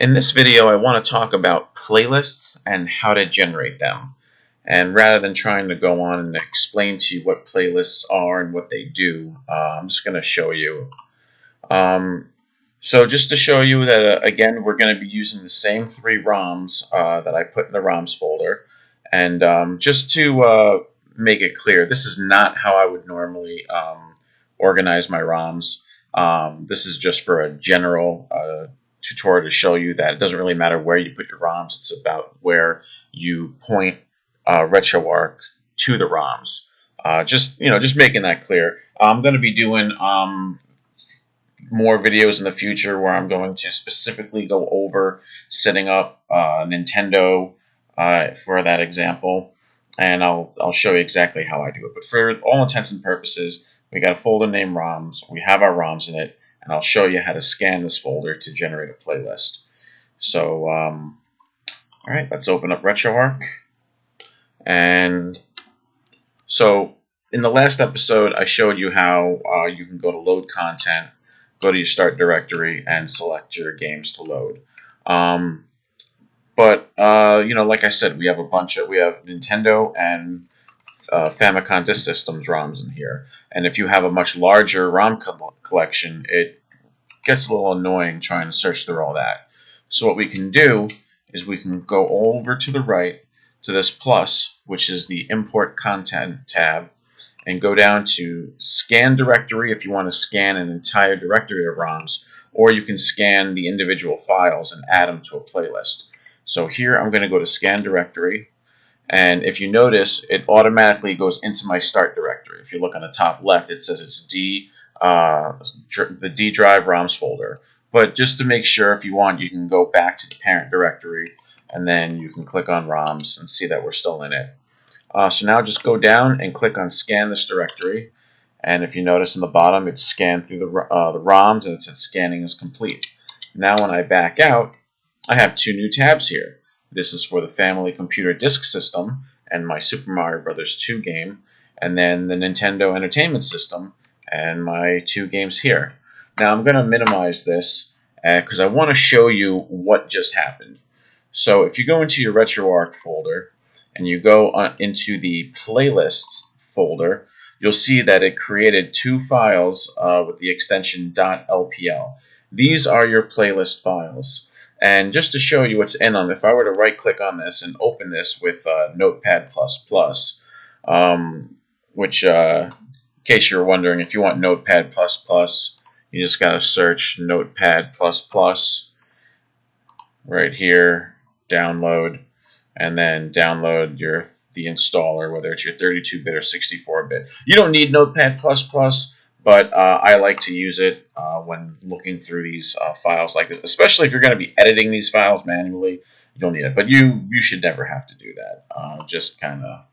In this video, I want to talk about playlists and how to generate them. And rather than trying to go on and explain to you what playlists are and what they do, I'm just going to show you. So just to show you that, again, we're going to be using the same three ROMs that I put in the ROMs folder. And just to make it clear, this is not how I would normally organize my ROMs. This is just for a general tutorial to show you that it doesn't really matter where you put your ROMs. It's about where you point Retroarch to the ROMs. Just making that clear. I'm going to be doing more videos in the future where I'm going to specifically go over setting up Nintendo for that example, and I'll show you exactly how I do it. But for all intents and purposes, we got a folder named ROMs. We have our ROMs in it, and I'll show you how to scan this folder to generate a playlist. So, all right, let's open up Retroarch. And so in the last episode, I showed you how you can go to load content, go to your start directory, and select your games to load. Like I said, we have Nintendo and Famicom Disk Systems ROMs in here. And if you have a much larger ROM collection, it gets a little annoying trying to search through all that. So what we can do is we can go over to the right to this plus, which is the Import Content tab, and go down to Scan Directory if you want to scan an entire directory of ROMs, or you can scan the individual files and add them to a playlist. So here I'm going to go to Scan Directory, and if you notice, it automatically goes into my start directory. If you look on the top left, it says it's the D drive ROMs folder. But just to make sure, if you want, you can go back to the parent directory, and then you can click on ROMs and see that we're still in it. So now just go down and click on Scan this directory, and if you notice in the bottom, it's scanned through the ROMs, and it says scanning is complete. Now when I back out, I have two new tabs here. This is for the Family Computer Disk System and my Super Mario Bros. 2 game, and then the Nintendo Entertainment System and my two games here. Now I'm going to minimize this because I want to show you what just happened. So if you go into your Retroarch folder and you go into the Playlists folder, you'll see that it created two files with the extension .lpl. These are your playlist files. And just to show you what's in them, if I were to right-click on this and open this with Notepad++, which, in case you're wondering, if you want Notepad++, you just got to search Notepad++ right here, download, and then download the installer, whether it's your 32-bit or 64-bit. You don't need Notepad++, but I like to use it when looking through these files like this, especially if you're going to be editing these files manually. You don't need it, but you should never have to do that. Just kind of,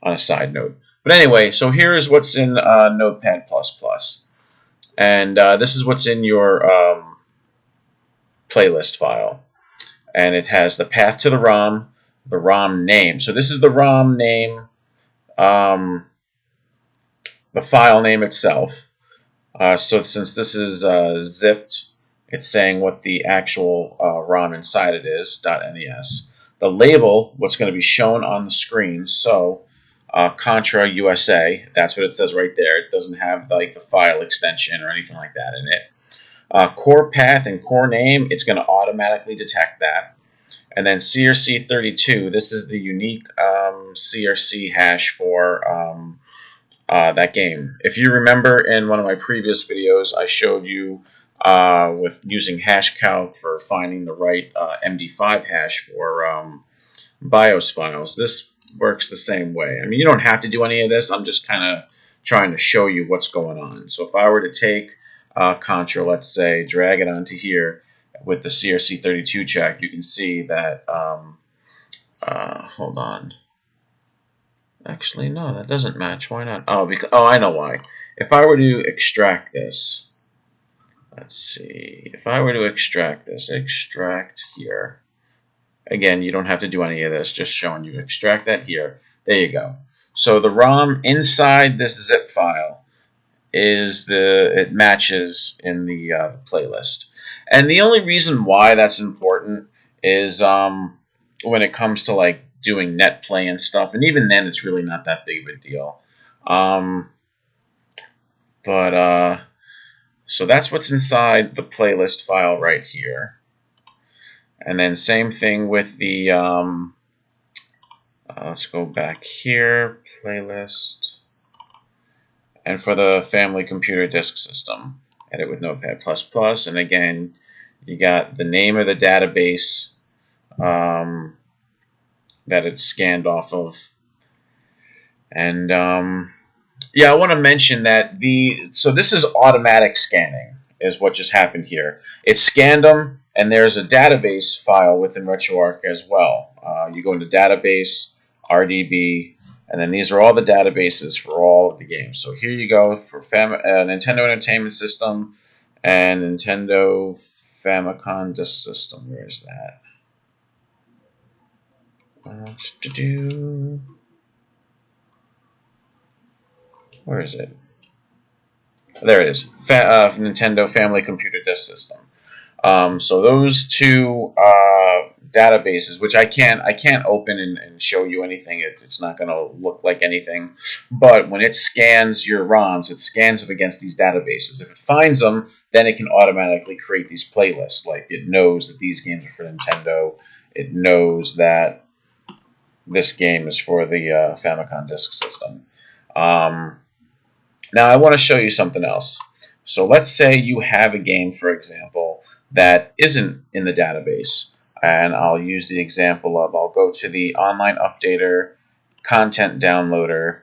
on a side note. But anyway, so here is what's in Notepad++, and this is what's in your playlist file, and it has the path to the ROM name. So this is the ROM name. The file name itself. So since this is zipped, it's saying what the actual ROM inside it is, .nes. The label, what's going to be shown on the screen, so Contra USA, that's what it says right there. It doesn't have like the file extension or anything like that in it. Core path and core name, it's going to automatically detect that. And then CRC32, this is the unique CRC hash for that game. If you remember in one of my previous videos, I showed you with using hashcalc for finding the right MD5 hash for BIOS files. This works the same way. I mean, you don't have to do any of this. I'm just kind of trying to show you what's going on. So if I were to take Contra, let's say, drag it onto here with the CRC32 check, you can see that, hold on. Actually, no, that doesn't match. Why not? Oh, I know why. If I were to extract this, let's see. If I were to extract this, extract here. Again, you don't have to do any of this, just showing you. Extract that here. There you go. So the ROM inside this zip file it matches in the playlist. And the only reason why that's important is when it comes to like doing net play and stuff, and even then it's really not that big of a deal. Um, but so that's what's inside the playlist file right here. And then same thing with the, let's go back here, playlist. And for the family computer disk system, edit with Notepad++. And again, you got the name of the database that it's scanned off of. And yeah, I want to mention that so this is automatic scanning is what just happened here. It scanned them, and there's a database file within Retroarch as well. You go into database, RDB, and then these are all the databases for all of the games. So here you go for Nintendo Entertainment System and Nintendo Famicom Disk System. Where's that? Where is it? There it is. Nintendo Family Computer Disk System. So those two databases, which I can't open and show you anything. It's not going to look like anything. But when it scans your ROMs, it scans them against these databases. If it finds them, then it can automatically create these playlists. Like it knows that these games are for Nintendo. It knows that this game is for the Famicom Disk System. Now I want to show you something else. So let's say you have a game, for example, that isn't in the database. And I'll use the example of, I'll go to the online updater, content downloader,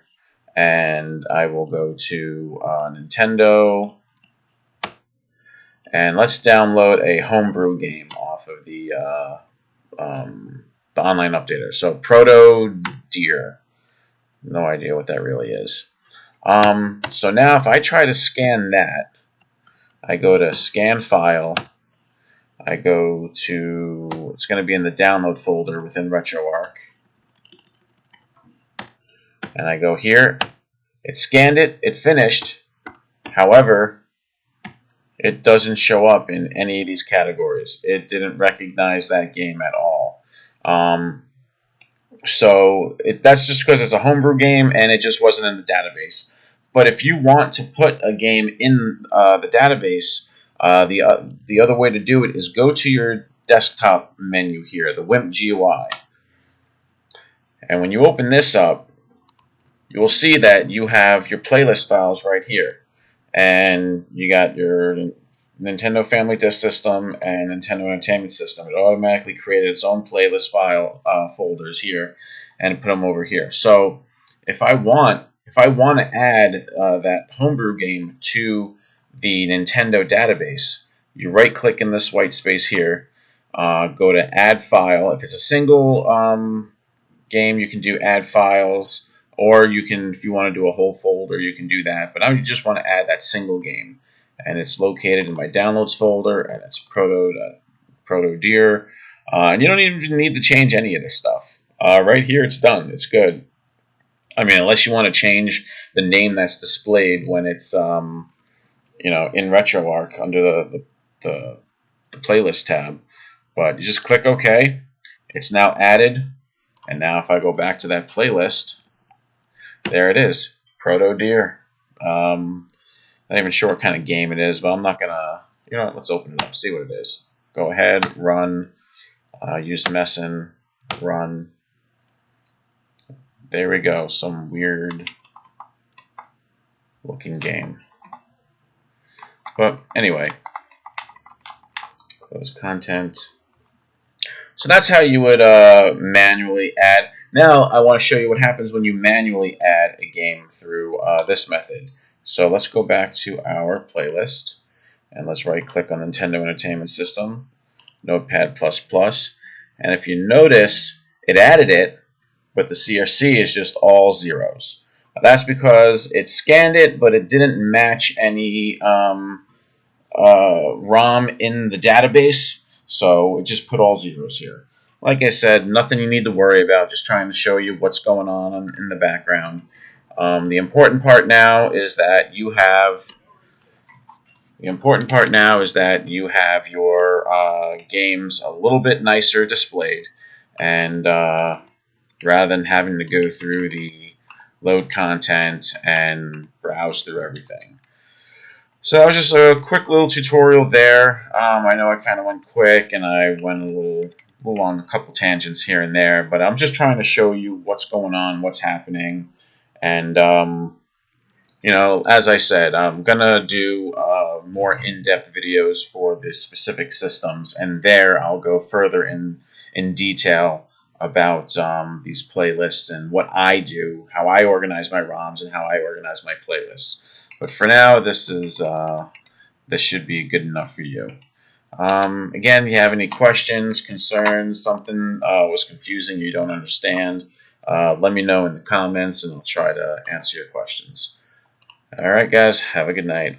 and I will go to Nintendo. And let's download a homebrew game off of the online updater. So Proto Deer. No idea what that really is. So now if I try to scan that, I go to scan file, I go to, it's going to be in the download folder within Retroarch, and I go here, it scanned it, it finished, however, it doesn't show up in any of these categories. It didn't recognize that game at all. So that's just because it's a homebrew game and it just wasn't in the database. But if you want to put a game in the database, the other way to do it is go to your desktop menu here, the WIMP GUI. And when you open this up, you will see that you have your playlist files right here. And you got your Nintendo Family Disk System and Nintendo Entertainment System. It automatically created its own playlist file folders here and put them over here. So if I want to add that homebrew game to the Nintendo database, you right-click in this white space here, go to Add File. If it's a single game, you can do Add Files, or you can, if you want to do a whole folder, you can do that. But I just want to add that single game, and it's located in my Downloads folder, and it's Proto Deer, and you don't even need to change any of this stuff. Right here, it's done. It's good. I mean, unless you want to change the name that's displayed when it's, in Retroarch under the playlist tab. But you just click OK. It's now added. And now if I go back to that playlist, there it is, Proto Deer. Not even sure what kind of game it is, but I'm not going to, let's open it up, see what it is. Go ahead, run, use Messin, run. There we go, some weird looking game. But anyway, close content. So that's how you would manually add. Now I want to show you what happens when you manually add a game through this method. So let's go back to our playlist, and let's right-click on Nintendo Entertainment System, Notepad++, and if you notice, it added it, but the CRC is just all zeros. That's because it scanned it, but it didn't match any ROM in the database, so it just put all zeros here. Like I said, nothing you need to worry about, just trying to show you what's going on in the background. The important part now is that you have The important part now is that you have your games a little bit nicer displayed, and rather than having to go through the load content and browse through everything. So that was just a quick little tutorial there. I know I kind of went quick and I went a little on a couple tangents here and there, but I'm just trying to show you what's going on, what's happening, and you know, as I said, I'm gonna do more in-depth videos for the specific systems, and there I'll go further in detail about these playlists and what I do, how I organize my ROMs, and how I organize my playlists. But for now, this should be good enough for you. Again, if you have any questions, concerns, something was confusing, you don't understand, let me know in the comments, and I'll try to answer your questions. All right, guys, have a good night.